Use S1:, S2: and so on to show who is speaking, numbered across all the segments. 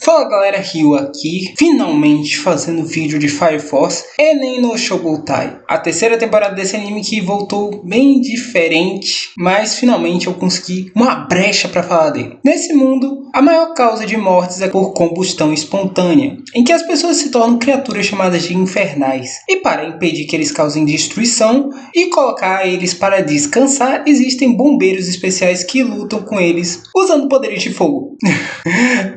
S1: Fala galera, Ryu aqui, finalmente fazendo vídeo de Fire Force Enen no Shogotai, a terceira temporada desse anime que voltou bem diferente, mas finalmente eu consegui uma brecha para falar dele. Nesse mundo, a maior causa de mortes é por combustão espontânea, em que as pessoas se tornam criaturas chamadas de infernais, e para impedir que eles causem destruição e colocar eles para descansar, existem bombeiros especiais que lutam com eles usando poderes de fogo.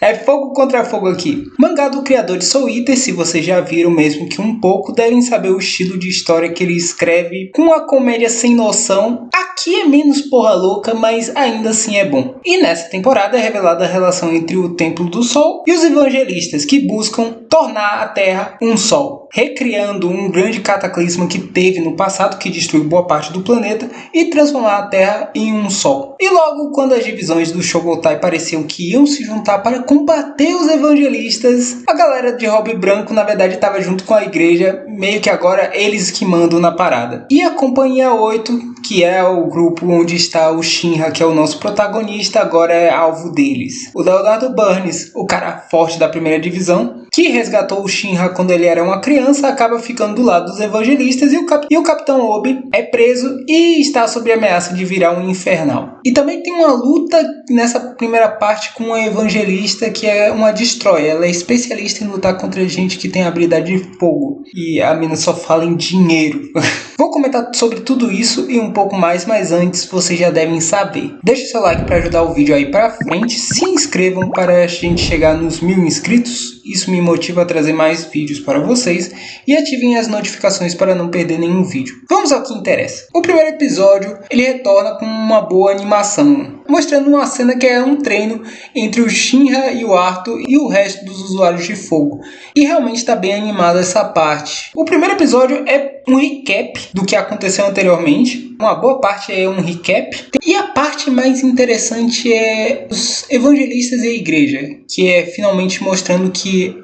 S1: É fogo contra fogo aqui. Mangá do criador de Soul Eater, se vocês já viram mesmo que um pouco, devem saber o estilo de história que ele escreve com uma comédia sem noção. Aqui é menos porra louca, mas ainda assim é bom. E nessa temporada é revelada a relação entre o Templo do Sol e os evangelistas que buscam tornar a Terra um Sol, recriando um grande cataclisma que teve no passado que destruiu boa parte do planeta e transformar a Terra em um Sol. E logo quando as divisões do Shogotai pareciam que iam se juntar para combater os evangelistas, a galera de Hobby Branco na verdade estava junto com a igreja, meio que agora eles que mandam na parada. E a Companhia 8, que é o grupo onde está o Shinra, que é o nosso protagonista, agora é alvo deles. O Leonardo Burns, o cara forte da primeira divisão, que resgatou o Shinra quando ele era uma criança, acaba ficando do lado dos evangelistas e o Capitão Obi é preso e está sob ameaça de virar um infernal. E também tem uma luta nessa primeira parte com uma evangelista que é uma Destroyer. Ela é especialista em lutar contra gente que tem habilidade de fogo. E a mina só fala em dinheiro. Vou comentar sobre tudo isso e um pouco mais, mas antes vocês já devem saber. Deixe seu like para ajudar o vídeo aí pra frente. Se inscrevam para a gente chegar nos 1000 inscritos. Isso me motiva a trazer mais vídeos para vocês. E ativem as notificações para não perder nenhum vídeo. Vamos ao que interessa. O primeiro episódio ele retorna com uma boa animação, mostrando uma cena que é um treino entre o Shinra e o Arthur e o resto dos usuários de fogo. E realmente está bem animada essa parte. O primeiro episódio é um recap do que aconteceu anteriormente. Uma boa parte é um recap. E a parte mais interessante é os evangelistas e a igreja, que é finalmente mostrando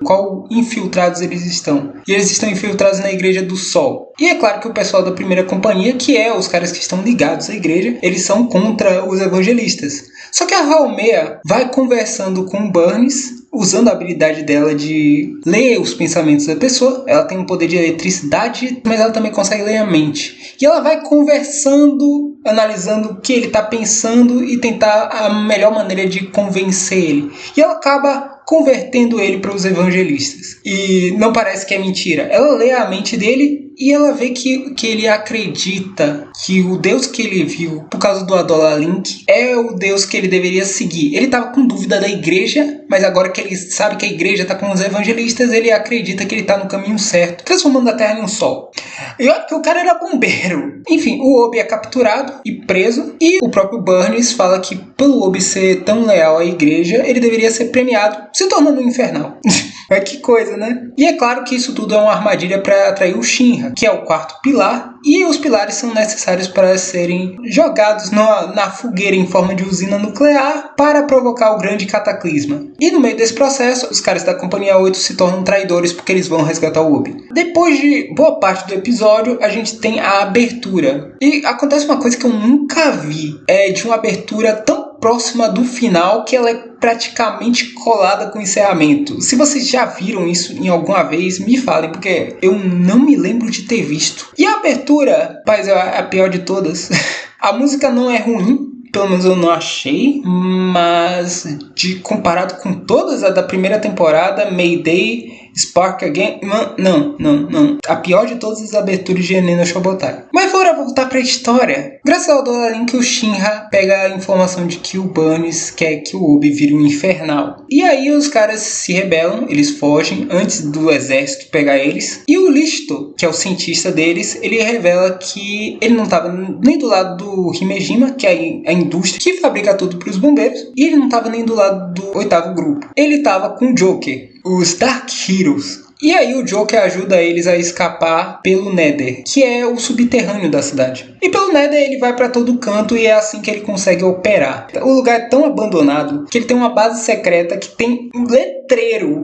S1: qual infiltrados eles estão. E eles estão infiltrados na Igreja do Sol. E é claro que o pessoal da primeira companhia, que é os caras que estão ligados à igreja, eles são contra os evangelistas. Só que a Haumea vai conversando com o Burns, usando a habilidade dela de ler os pensamentos da pessoa. Ela tem um poder de eletricidade, mas ela também consegue ler a mente. E ela vai conversando, analisando o que ele está pensando e tentar a melhor maneira de convencer ele. E ela acaba convertendo ele para os evangelistas. E não parece que é mentira. Ela lê a mente dele e ela vê que ele acredita que o Deus que ele viu por causa do Adola Link é o Deus que ele deveria seguir. Ele estava com dúvida da igreja, mas agora que ele sabe que a igreja está com os evangelistas, ele acredita que ele está no caminho certo, transformando a Terra em um sol. E olha que o cara era bombeiro. Enfim, o Obi é capturado e preso, e o próprio Burns fala que pelo Obi ser tão leal à igreja, ele deveria ser premiado, se tornando um infernal. Mas que coisa, né? E é claro que isso tudo é uma armadilha para atrair o Shinra, que é o quarto pilar, e os pilares são necessários para serem jogados na fogueira em forma de usina nuclear para provocar o grande cataclisma. E no meio desse processo, os caras da Companhia 8 se tornam traidores porque eles vão resgatar o Obi. Depois de boa parte do episódio, a gente tem a abertura. E acontece uma coisa que eu nunca vi. É de uma abertura tão próxima do final que ela é praticamente colada com o encerramento. Se vocês já viram isso em alguma vez, me falem, porque eu não me lembro de ter visto. E a abertura, rapaz, é a pior de todas. A música não é ruim, pelo menos eu não achei, mas comparado com todas as da primeira temporada, Mayday, Spark Again, não. A pior de todas as aberturas de Enen no Shogotai. Mas bora voltar pra história. Graças ao Adola Link, o Shinra pega a informação de que o Burns quer que o Obi vire um infernal. E aí os caras se rebelam, eles fogem antes do exército pegar eles. E o Listo, que é o cientista deles, ele revela que ele não estava nem do lado do Himejima, que é a indústria que fabrica tudo para os bombeiros, e ele não estava nem do lado do oitavo grupo. Ele estava com o Joker, os Dark Heroes. E aí o Joker ajuda eles a escapar pelo Nether, que é o subterrâneo da cidade. E pelo Nether ele vai para todo canto e é assim que ele consegue operar. O lugar é tão abandonado que ele tem uma base secreta que tem um letreiro.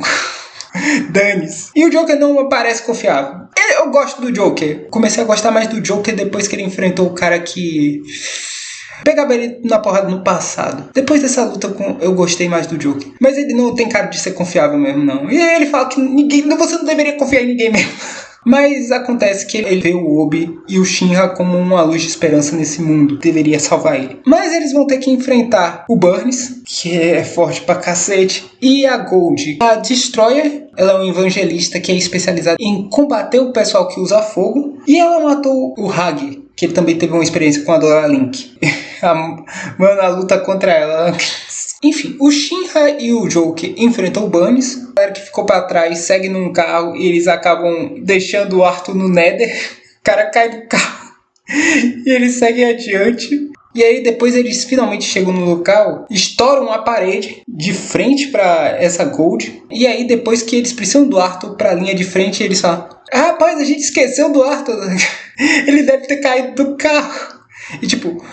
S1: Dane-se. E o Joker não me parece confiável. Eu gosto do Joker. Comecei a gostar mais do Joker depois que ele enfrentou o cara que... Pegava ele na porrada no passado. Depois dessa luta, eu gostei mais do Joker. Mas ele não tem cara de ser confiável mesmo, não. E ele fala que você não deveria confiar em ninguém mesmo. Mas acontece que ele vê o Obi e o Shinra como uma luz de esperança nesse mundo. Deveria salvar ele. Mas eles vão ter que enfrentar o Burns, que é forte pra cacete, e a Gold. A Destroyer, ela é um evangelista que é especializada em combater o pessoal que usa fogo. E ela matou o Hag, que ele também teve uma experiência com a Dora Link. Mano, a luta contra ela... Enfim, o Shinra e o Joker enfrentam o Burns. A galera que ficou pra trás segue num carro e eles acabam deixando o Arthur no Nether. O cara cai do carro e eles seguem adiante. E aí depois eles finalmente chegam no local, estouram a parede de frente pra essa Gold. E aí depois que eles precisam do Arthur pra linha de frente, eles falam: rapaz, a gente esqueceu do Arthur. Ele deve ter caído do carro. E tipo,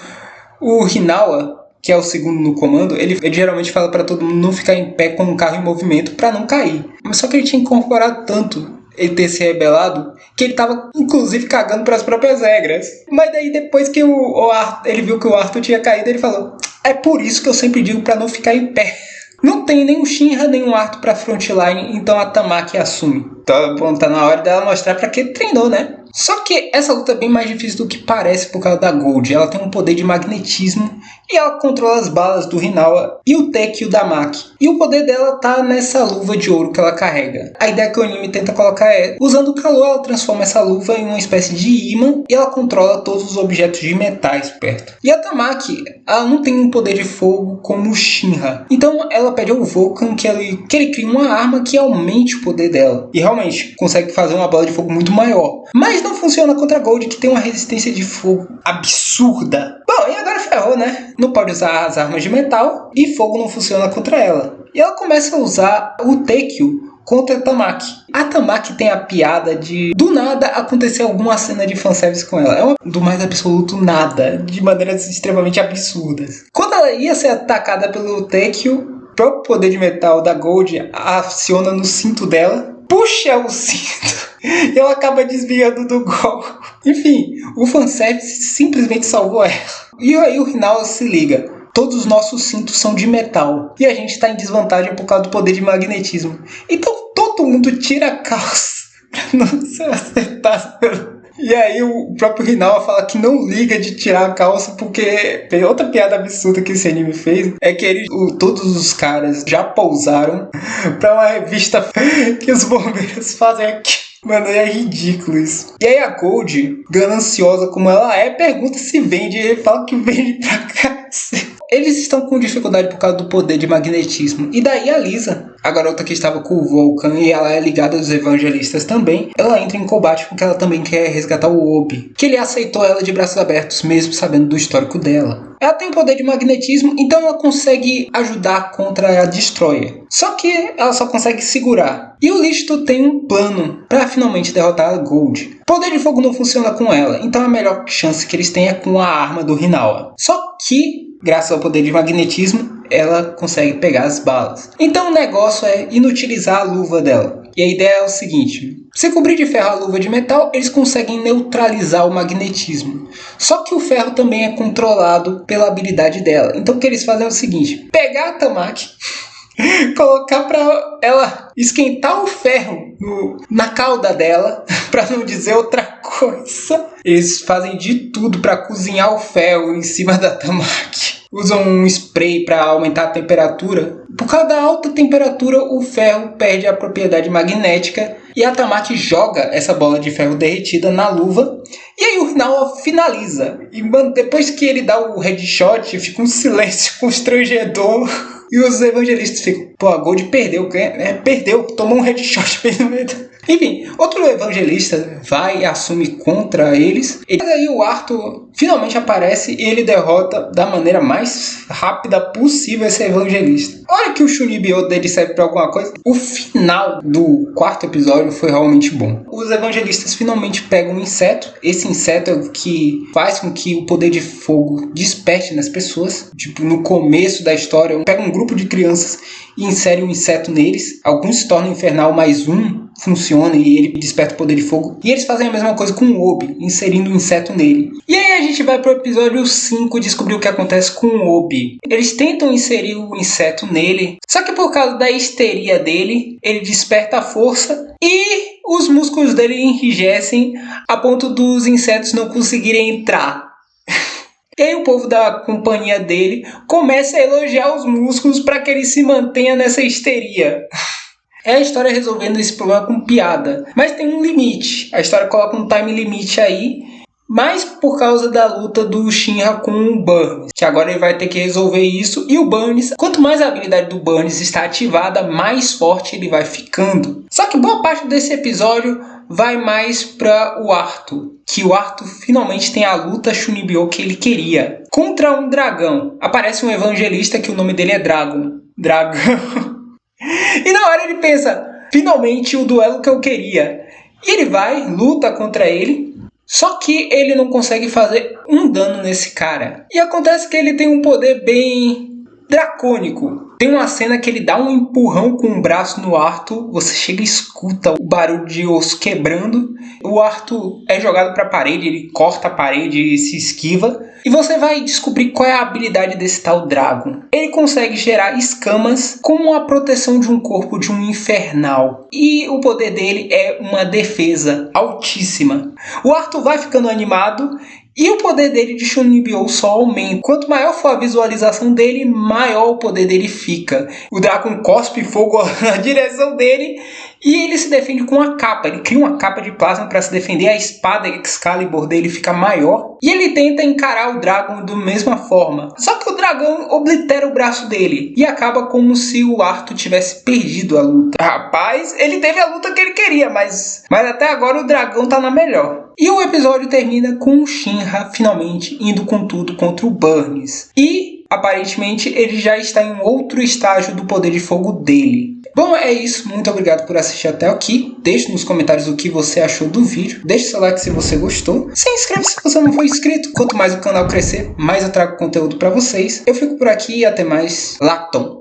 S1: o Hinawa, que é o segundo no comando, ele geralmente fala pra todo mundo não ficar em pé com um carro em movimento pra não cair. Mas só que ele tinha incorporado tanto ele ter se rebelado que ele tava inclusive cagando pras próprias regras. Mas daí depois que ele viu que o Arthur tinha caído, ele falou: é por isso que eu sempre digo pra não ficar em pé. Não tem nem o Shinra nem o Arthur pra frontline, então a Tamaki assume. Então, bom, tá na hora dela mostrar pra que treinou, né? Só que essa luta é bem mais difícil do que parece por causa da Gold. Ela tem um poder de magnetismo e ela controla as balas do Hinawa e o Tekio da Maki. E o poder dela tá nessa luva de ouro que ela carrega. A ideia que o anime tenta colocar é: usando o calor, ela transforma essa luva em uma espécie de imã e ela controla todos os objetos de metais perto. E a Tamaki, ela não tem um poder de fogo como o Shinra. Então ela pede ao Vulcan que ele crie uma arma que aumente o poder dela. E realmente consegue fazer uma bola de fogo muito maior. Mas não funciona contra a Gold, que tem uma resistência de fogo absurda. Bom, e agora ferrou, né? Não pode usar as armas de metal e fogo não funciona contra ela. E ela começa a usar o Tekio contra a Tamaki. A Tamaki tem a piada de do nada acontecer alguma cena de fanservice com ela. É do mais absoluto nada, de maneiras extremamente absurdas. Quando ela ia ser atacada pelo Tekio, o próprio poder de metal da Gold aciona no cinto dela, puxa o cinto e ela acaba desviando do gol. Enfim, o fanservice simplesmente salvou ela. E aí o Hinawa se liga: todos os nossos cintos são de metal e a gente está em desvantagem por causa do poder de magnetismo. Então todo mundo tira a calça pra não ser acertado. E aí o próprio Hinawa fala que não liga de tirar a calça, porque outra piada absurda que esse anime fez é que todos os caras já pousaram pra uma revista que os bombeiros fazem aqui. Mano, é ridículo isso. E aí a Gold, gananciosa como ela é, pergunta se vende. E ele fala que vende pra cá. Eles estão com dificuldade por causa do poder de magnetismo. E daí a Lisa, a garota que estava com o Vulcan e ela é ligada aos evangelistas também, ela entra em combate porque ela também quer resgatar o Obi, que ele aceitou ela de braços abertos, mesmo sabendo do histórico dela. Ela tem poder de magnetismo, então ela consegue ajudar contra a Destroyer. Só que ela só consegue segurar. E o Listo tem um plano para finalmente derrotar a Gold. O poder de fogo não funciona com ela, então a melhor chance que eles têm é com a arma do Hinawa. Só que, graças ao poder de magnetismo, ela consegue pegar as balas. Então o negócio é inutilizar a luva dela. E a ideia é o seguinte: se cobrir de ferro a luva de metal, eles conseguem neutralizar o magnetismo. Só que o ferro também é controlado pela habilidade dela. Então o que eles fazem é o seguinte: pegar a Tamaki, colocar pra ela esquentar o ferro na cauda dela, pra não dizer outra coisa. Eles fazem de tudo pra cozinhar o ferro em cima da Tamaki. Usam um spray para aumentar a temperatura. Por causa da alta temperatura, o ferro perde a propriedade magnética e a Tamaki joga essa bola de ferro derretida na luva. E aí o Hinawa finaliza. E mano, depois que ele dá o headshot, fica um silêncio constrangedor. E os evangelistas ficam: pô, a Gold perdeu. Perdeu, tomou um headshot bem no meio. Enfim, outro evangelista vai e assume contra eles. E aí o Arthur finalmente aparece e ele derrota da maneira mais rápida possível esse evangelista. Olha que o Shunibyo dele serve pra alguma coisa. O final do quarto episódio foi realmente bom. Os evangelistas finalmente pegam um inseto. Esse inseto é o que faz com que o poder de fogo desperte nas pessoas. Tipo, no começo da história, pega um grupo de crianças e insere um inseto neles. Alguns se tornam infernal, mas um funciona e ele desperta o poder de fogo. E eles fazem a mesma coisa com o Obi, inserindo um inseto nele. E aí a gente vai pro episódio 5 descobrir o que acontece com o Obi. Eles tentam inserir o inseto nele, só que por causa da histeria dele, ele desperta a força e os músculos dele enrijecem a ponto dos insetos não conseguirem entrar. E aí o povo da companhia dele começa a elogiar os músculos para que ele se mantenha nessa histeria. É a história resolvendo esse problema com piada. Mas tem um limite. A história coloca um time limite aí. Mas por causa da luta do Shinra com o Burns. Que agora ele vai ter que resolver isso. E o Burns, quanto mais a habilidade do Burns está ativada, mais forte ele vai ficando. Só que boa parte desse episódio vai mais para o Arthur. Que o Arthur finalmente tem a luta Shunibyo que ele queria. Contra um dragão. Aparece um evangelista que o nome dele é Dragão. E na hora ele pensa, finalmente o duelo que eu queria. E ele vai, luta contra ele, só que ele não consegue fazer um dano nesse cara. E acontece que ele tem um poder bem dracônico. Tem uma cena que ele dá um empurrão com o braço no Arthur, você chega e escuta o barulho de osso quebrando. O Arthur é jogado para a parede, ele corta a parede e se esquiva. E você vai descobrir qual é a habilidade desse tal Dragon. Ele consegue gerar escamas como a proteção de um corpo de um infernal. E o poder dele é uma defesa altíssima. O Arthur vai ficando animado e o poder dele de Shunibyo só aumenta. Quanto maior for a visualização dele, maior o poder dele fica. O Dragon cospe fogo na direção dele e ele se defende com uma capa. Ele cria uma capa de plasma para se defender. A espada Excalibur dele fica maior. E ele tenta encarar o Dragon da mesma forma. Só que o dragão oblitera o braço dele. E acaba como se o Arthur tivesse perdido a luta. Rapaz, ele teve a luta que ele queria, mas até agora o dragão tá na melhor. E o episódio termina com o Shinra finalmente indo com tudo contra o Burns. E aparentemente ele já está em um outro estágio do poder de fogo dele. Bom, é isso. Muito obrigado por assistir até aqui. Deixe nos comentários o que você achou do vídeo. Deixe seu like se você gostou. Se inscreva se você não for inscrito. Quanto mais o canal crescer, mais eu trago conteúdo para vocês. Eu fico por aqui e até mais. Latom.